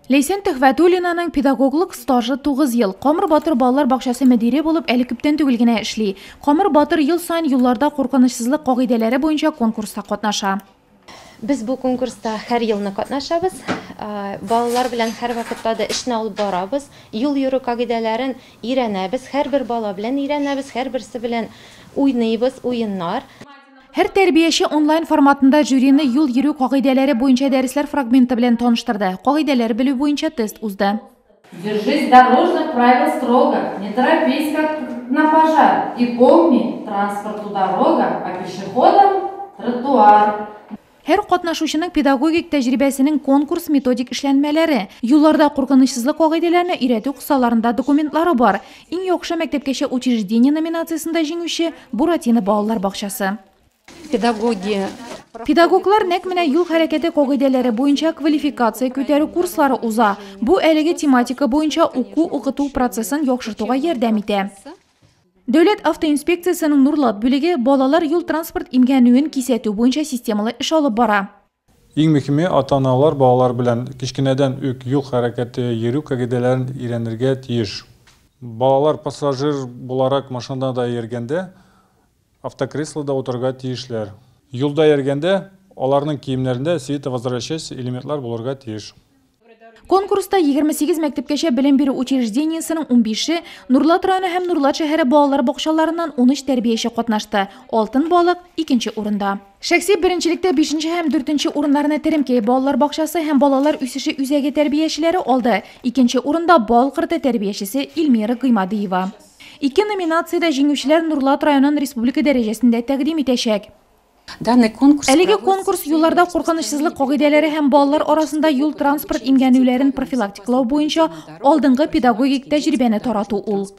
Leysen Töhvәтуллинаның pedagoglik stajı 9 yıl. Qamir Батыр балалар бакчасы мөдире булып, әле күптән түгел генә эшли. Qamir Батыр ел сайын юлларда куркынычсызлык кагыйдәләре буенча конкурста катнаша. Biz bu konkursta her yılını katnaşabız. Balalar bilen her vakitte de işini alıp barabız. Yol yürü kagidelerin iğrenəbiz. Her bir bala bilen iğrenəbiz. Her birisi bilen oynayız, oyunlar. Her tərbiyəçi onlayn formatında jürini yol yürü kagıйдәләре буенча дәресләр фрагменты белән таныштырды. Кагыйдәләр белү буенча тест узды. Держись дорожных правил строго, не торопись как на пожар. И помни, транспорту дорога, а пешеходам тротуар. Her катнашучының педагогик тәҗрибәсенең конкурс методик эшләнмәләре, юлларда куркынычсызлык кагыйдәләрне өйрәтү кысаларында документлары бар. Иң яхшы мәктәпкәчә учреждение номинациясендә җиңүче Буратино балалар бакчасы. Педагоглар нәкъ менә юл хәрәкәте кагыйдәләре буенча квалификация күтәрү курслары уза. Бу әлеге тематика буенча уку-укыту процессын яхшыртуга ярдәм итә. Дәүләт автоинспекциясының Нурлат бүлеге балалар юл транспорт имгәнүен кисәтү буенча системалы эш алып бара. Иң мөһиме ата-аналар балалар белән кичкенәдән үк юл хәрәкәте йөрү кагыйдәләрен өйрәнергә тиеш. Балалар пассажир буларак машинада йөргәндә автокреслода утырырга тиешләр. Юлда йөргәндә аларның киемнәрендә световозвращающий элементлар булырга тиеш. Конкурста 28 мәктәпкәчә белем бирү учреждениесенең 15-е, Нурлат районы һәм Нурлат шәһәре балалар бакчаларыннан 13 тәрбияче катнашты. Алтын балык 2нче урында. Шәхси беренчелектә 5нче һәм 4нче урыннарны Теремкәй балалар бакчасы һәм балалар үсеше үзәге тәрбиячеләре алды. 2нче урында бал кырты тәрбиячесе Илмира Гыймадиева. 2 номинациядә җиңүчеләр Нурлат районын республика дәрәҗәсендә тәкъдим итәчәк. Әлеге конкурс юлларда куркынычсызлык кагыйдәләре һәм балалар арасында юл транспорт имгәнүләрен профилактикалау буенча алдынгы педагогик тәҗрибәне тарату ул.